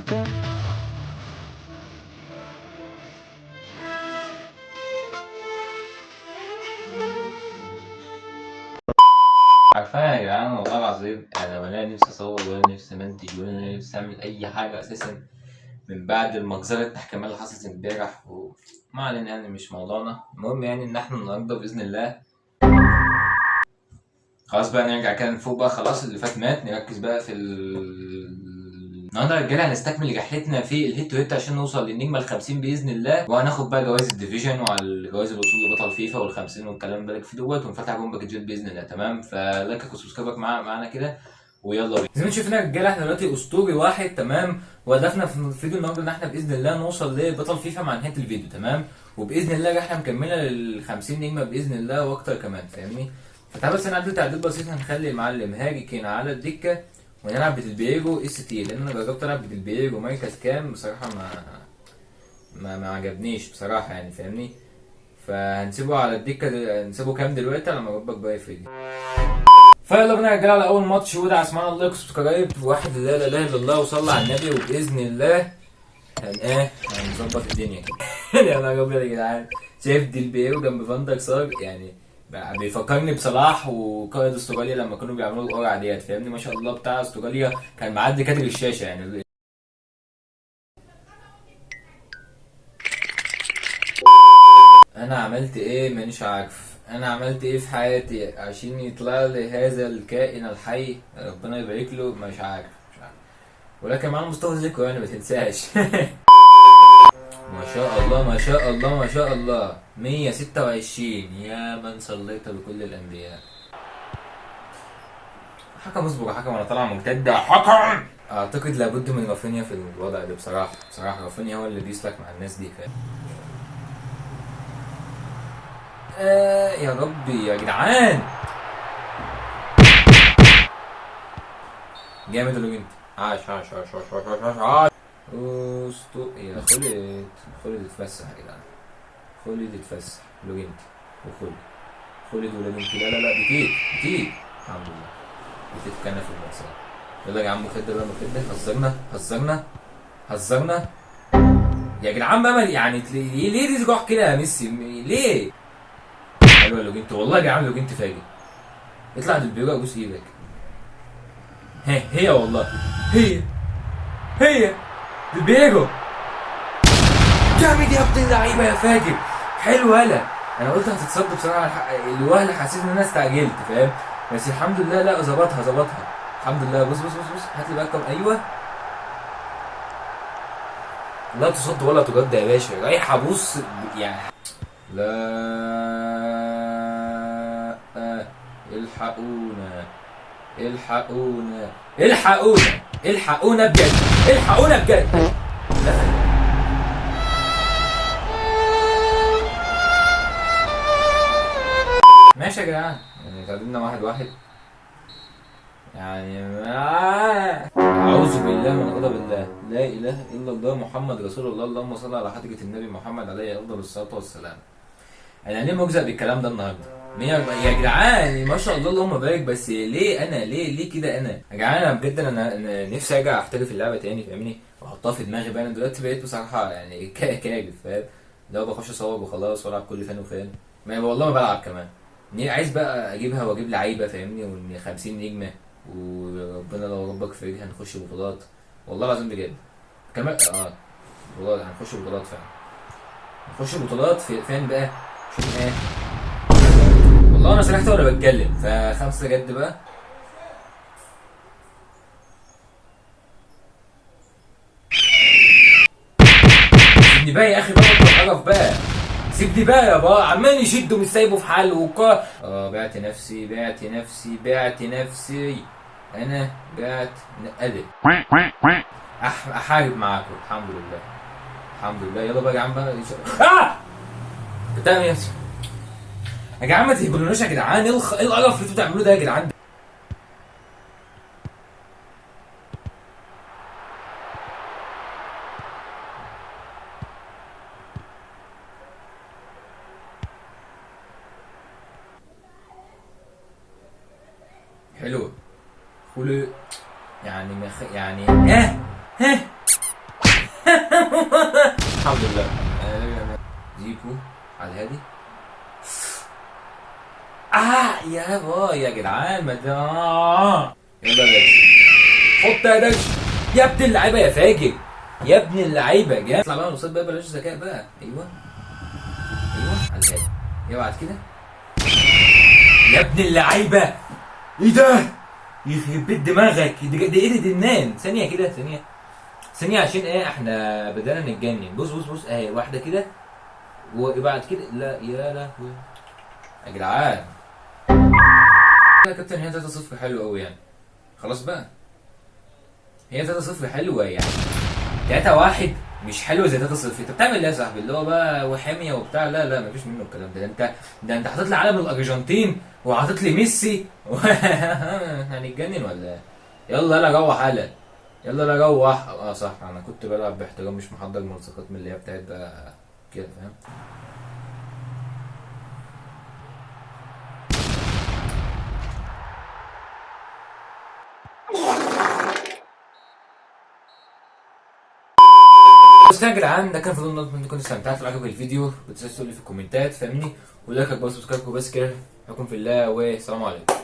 عارفين يا جدعان والله العظيم، انا ولا نفسي اصور ولا نفسي امنتج ولا نفسي اعمل اي حاجه اساسا من بعد المجزره التحكيميه اللي حصلت امبارح ما علينا، يعني مش موضوعنا. المهم يعني ان احنا النهارده باذن الله خلاص بقى نرجع كده نفوق بقى، خلاص اللي فات مات، نركز بقى في النهارده يا رجاله هنستكمل رحلتنا في الهيت تو هيت عشان نوصل للنجمه ال 50 باذن الله، وهناخد بقى جوائز الديفيجن وعلى جوائز الوصول لبطل فيفا وال 50 والكلام اللي بالك فيه دوت، ونفتح بوم باكجات باذن الله. تمام، فلايكك وسبسكرايبك معانا كده ويلا بينا. زي ما شفنا يا رجاله احنا دلوقتي اسطوري واحد، تمام، وهدفنا في الفيديو النهارده ان احنا باذن الله نوصل لبطل فيفا مع نهايه الفيديو، تمام، وباذن الله احنا مكمله لل 50 نجمه باذن الله واكتر كمان، فاهمني. فتعال بس نعدل تعديل بسيط، هنخلي المعلم هاري كين على الدكه ونلعب بتلبيرو اس تي، لان انا جربت العب بتلبيرو مركز كام بصراحه ما عجبنيش بصراحه يعني، فاهمني. فهنسيبه على الدكه نسيبه كام دلوقتي على ما ربك بقى يفيد. فيلا بينا يا رجاله على اول ماتش، ودع اسمعنا الله سبسكرايب واحد لا اله الا الله وصلى على النبي، وباذن الله هنظبط الدنيا كده. يا نهار ابيض يا جدعان، شايف ديلبيرو جنب فاندر سار يعني بقى بيفكرني بصلاح وقائد استراليا لما كانوا بيعملوا القرعه ديت، فاهمني. ما شاء الله بتاع استراليا كان معدي كادر الشاشه يعني. انا عملت ايه مانيش عارف، انا عملت ايه في حياتي عشان يطلع لي هذا الكائن الحي، ربنا يبارك له، مش عارف. ولكن معانا مصطفى زيكو يعني ما تنساش. ما شاء الله ما شاء الله ما شاء الله، 126، يا من صليت بكل الانبياء. حكم اصبر، حكم انا طالع مرتدة، حكم. اعتقد لابد من رافينيا في الوضع ده، بصراحة رافينيا هو اللي بيسلك مع الناس دي، فاهم. يا ربي يا جدعان، جامد اللوجنت، عاش. يا خالد اتفسح يا جدعان، خالد اتفسح لوجنت خالد ولوجنت، لا بتيت الحمد لله، بتيت كان في المكسب. يلا يا جدعان مخدة بقى، هزرنا يا جدعان بقى، يعني ليه تروح كده يا ميسي ليه؟ حلوه لوجنت والله يا جدعان، لوجنت فاجر، اطلع للبيوجا ابوس ايدك. هي والله، هي البيجو جامد يا ابن اللعيبه يا فاجر، حلو هلا. انا قلت هتتصد بصراحه، الوهله حسيت ان انا استعجلت، فاهم، بس الحمد لله لا ظبطها الحمد لله. بص هات لي بقى كام، ايوه، لا تصد ولا تجد يا باشا، رايح ابص يعني. لا الحقونا الحقونا الحقونا بجد، الحقونا بجد. ماشي يا جدعان، يعني تعادلنا 1-1 يعني. أعوذ بالله من غضب الله، لا إله إلا الله محمد رسول الله، اللهم صل على حضرة النبي محمد عليه أفضل الصلاة والسلام. أنا ليه مجزأ بالكلام ده النهارده؟ يا جدعان ما شاء الله اللهم بارك، بس ليه أنا ليه كده أنا؟ يا جدعان أنا بجد أنا نفسي أرجع أحترف اللعبة تاني، فاهمني؟ وأحطها في دماغي بقى. أنا دلوقتي بقيت بصراحة يعني كارف، فاهم؟ لو بخش أصور وخلاص وألعب كل فين وفين، ما والله ما بلعب كمان. عايز بقى اجيبها واجيب لعيبه، فاهمني، وان 50 نجمه، وربنا لو ربك فريق هنخش بطولات، والله العظيم بجد كمان. بطولات، هنخش بطولات فعلا، نخش بطولات في فين بقى، شوف ايه. والله انا سرحت وانا بتكلم، فخمسه جد بقى. سيبني بقى يا اخي بقى، القرف بقى، سيبني بقى يا بابا، عمال يشد ومش سايبه في حاله بعت نفسي انا بعت ادب احارب معاكم، الحمد لله. يلا بقى يا جدعان بقى بتعمل ايه يا جدعان؟ ما تهبلوناش يا جدعان، ايه القرف اللي انتوا بتعملوه ده يا جدعان؟ حلو خلق يعني يعني ها الحمد لله. زيكو على الهادي. يا باي يا جدعان ما يلا يا باشا حط يا باشا يا ابن اللعيبه يا فاجر يا ابن اللعيبه جامد. اطلع بقى نصيب بقى بلاش ذكاء بقى. ايوه على الهادي يبعت كده يا ابن اللعيبه. ايه ده؟ يخرب بيت دماغك. ده ايه ده دنان. ثانيه كده ثانيه عشان ايه احنا بدأنا نتجنن. بص اهي واحده كده وبعد كده لا يا لهوي يا جدعان. يا كابتن هي 3-0 حلو قوي يعني. خلاص بقى هي 3-0 حلوه يعني. 3-1 مش حلو زي 3-0. انت بتعمل ايه يا صاحبي اللي هو بقى وحاميه وبتاع؟ لا مفيش منه الكلام ده. انت حاطط لي علم الارجنتين وحاطط لي ميسي هنتجنن ولا ايه؟ يلا جوح حالا. يلا جوح. صح انا كنت بلعب باحترام مش محضر ملصقات من اللي هي بتاعت بقى كده فاهم. بس يا جدعان ده كان فضول انكم تكونوا استمتعتوا وعجبكم الفيديو. ما تنسوش تقولوا لي في الكومنتات فاهمني. ولايك بس وسبسكرايب بس كده. حكم في الله والسلام عليكم.